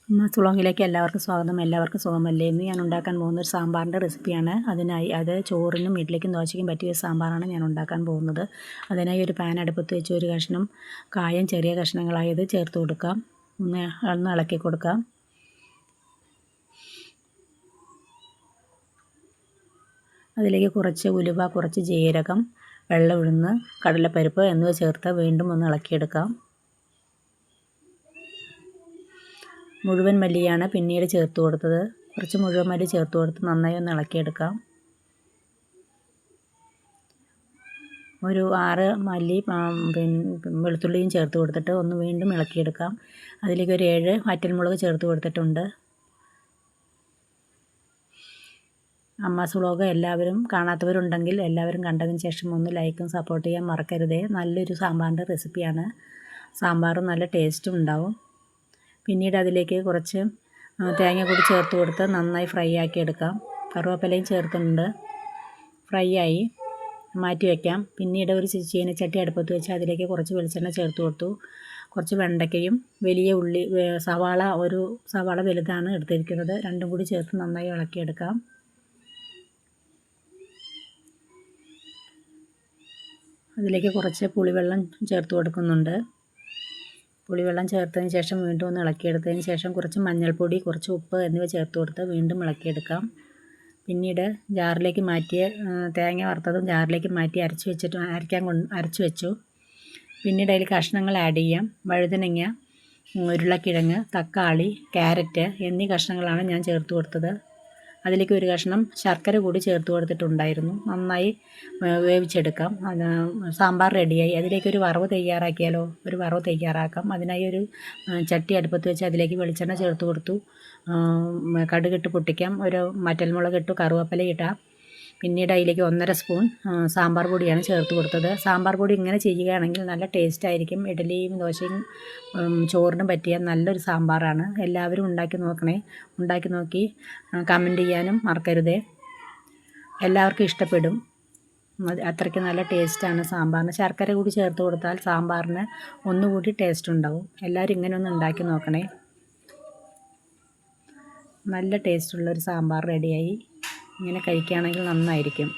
അമ്മാസ് വ്ളോഗിലേക്ക് എല്ലാവർക്കും സ്വാഗതം. എല്ലാവർക്കും സുഖമല്ലേ? ഇന്ന് ഞാൻ ഉണ്ടാക്കാൻ പോകുന്ന ഒരു സാമ്പാറിൻ്റെ റെസിപ്പിയാണ്. അത് ചോറിനും ഇഡ്ഡലിക്കും ദോശയ്ക്കും പറ്റിയ സാമ്പാറാണ് ഞാൻ ഉണ്ടാക്കാൻ പോകുന്നത്. അതിനായി ഒരു പാൻ അടുപ്പത്ത് വെച്ച് ഒരു കഷ്ണം കായം ചെറിയ കഷ്ണങ്ങളായത് ചേർത്ത് കൊടുക്കാം. ഒന്ന് ഇളക്കി കൊടുക്കാം. അതിലേക്ക് കുറച്ച് ഉലുവ, കുറച്ച് ജീരകം, വെള്ള ഉഴുന്ന്, കടലപ്പരിപ്പ് എന്നിവ ചേർത്ത് വീണ്ടും ഒന്ന് ഇളക്കിയെടുക്കാം. മുഴുവൻ മല്ലിയാണ് പിന്നീട് ചേർത്ത് കൊടുത്തത്. കുറച്ച് മുഴുവൻ മല്ലി ചേർത്ത് കൊടുത്ത് നന്നായി ഒന്ന് ഇളക്കിയെടുക്കാം. ഒരു 6 മല്ലി വെളുത്തുള്ളിയും ചേർത്ത് കൊടുത്തിട്ട് ഒന്ന് വീണ്ടും ഇളക്കിയെടുക്കാം. അതിലേക്ക് ഒരു 7 വറ്റൽമുളക് ചേർത്ത് കൊടുത്തിട്ടുണ്ട്. അമ്മാസ് വ്ളോഗ് എല്ലാവരും കാണാത്തവരുണ്ടെങ്കിൽ എല്ലാവരും കണ്ടതിന് ശേഷം ഒന്ന് ലൈക്കും സപ്പോർട്ട് ചെയ്യാൻ മറക്കരുതേ. നല്ലൊരു സാമ്പാറിൻ്റെ റെസിപ്പിയാണ്. സാമ്പാറും നല്ല ടേസ്റ്റും ഉണ്ടാവും. പിന്നീട് അതിലേക്ക് കുറച്ച് തേങ്ങ കൂടി ചേർത്ത് കൊടുത്ത് നന്നായി ഫ്രൈ ആക്കി എടുക്കാം. കറുവേപ്പിലയും ചേർത്തിട്ടുണ്ട്. ഫ്രൈ ആയി മാറ്റി വയ്ക്കാം. പിന്നീട് ഒരു ചീനച്ചട്ടി അടുപ്പത്ത് വെച്ച് അതിലേക്ക് കുറച്ച് വെളിച്ചെണ്ണ ചേർത്ത് കൊടുത്തു. കുറച്ച് വെണ്ടയ്ക്കയും വലിയ ഉള്ളി, ഒരു സവാള വലുതാണ് എടുത്തിരിക്കുന്നത്, രണ്ടും കൂടി ചേർത്ത് നന്നായി ഇളക്കിയെടുക്കാം. അതിലേക്ക് കുറച്ച് പുളിവെള്ളം ചേർത്ത് കൊടുക്കുന്നുണ്ട്. പുളിവെള്ളം ചേർത്തതിന് ശേഷം വീണ്ടും ഒന്ന് ഇളക്കിയെടുത്തതിന് ശേഷം കുറച്ച് മഞ്ഞൾപ്പൊടി, കുറച്ച് ഉപ്പ് എന്നിവ ചേർത്ത് കൊടുത്ത് വീണ്ടും ഇളക്കിയെടുക്കാം. പിന്നീട് തേങ്ങ വറുത്തതും ജാറിലേക്ക് മാറ്റി അരച്ചു വെച്ചു. പിന്നീട് അതിൽ കഷ്ണങ്ങൾ ആഡ് ചെയ്യാം. വഴുതനങ്ങ, ഉരുളക്കിഴങ്ങ്, തക്കാളി, ക്യാരറ്റ് എന്നീ കഷ്ണങ്ങളാണ് ഞാൻ ചേർത്ത് കൊടുത്തത്. അതിലേക്ക് ഒരു കഷ്ണം ശർക്കര കൂടി ചേർത്ത് കൊടുത്തിട്ടുണ്ടായിരുന്നു. നന്നായി വേവിച്ചെടുക്കാം. സാമ്പാർ റെഡിയായി. അതിലേക്ക് ഒരു വറവ് തയ്യാറാക്കാം. അതിനായി ഒരു ചട്ടി അടുപ്പത്ത് വെച്ച് അതിലേക്ക് വെളിച്ചെണ്ണ ചേർത്ത് കൊടുത്തു. കടുകിട്ട് പൊട്ടിക്കാം. ഒരു വറ്റൽമുളകിട്ടു, കറുവേപ്പില ഇടാം. പിന്നീട് അതിലേക്ക് 1.5 സ്പൂൺ സാമ്പാർ പൊടിയാണ് ചേർത്ത് കൊടുത്തത്. സാമ്പാർ പൊടി ഇങ്ങനെ ചെയ്യുകയാണെങ്കിൽ നല്ല ടേസ്റ്റ് ആയിരിക്കും. ഇഡ്ഡലിയും ദോശയും ചോറിനും പറ്റിയ നല്ലൊരു സാമ്പാറാണ്. എല്ലാവരും ഉണ്ടാക്കി നോക്കണേ. ഉണ്ടാക്കി നോക്കി കമൻറ്റ് ചെയ്യാനും മറക്കരുതേ. എല്ലാവർക്കും ഇഷ്ടപ്പെടും. അത്രയ്ക്ക് നല്ല ടേസ്റ്റാണ് സാമ്പാറിന്. ശർക്കര കൂടി ചേർത്ത് കൊടുത്താൽ സാമ്പാറിന് ഒന്നുകൂടി ടേസ്റ്റ് ഉണ്ടാവും. എല്ലാവരും ഇങ്ങനെ ഒന്ന് ഉണ്ടാക്കി നോക്കണേ. നല്ല ടേസ്റ്റുള്ളൊരു സാമ്പാർ റെഡിയായി. ഇങ്ങനെ കഴിക്കുകയാണെങ്കിൽ നന്നായിരിക്കും.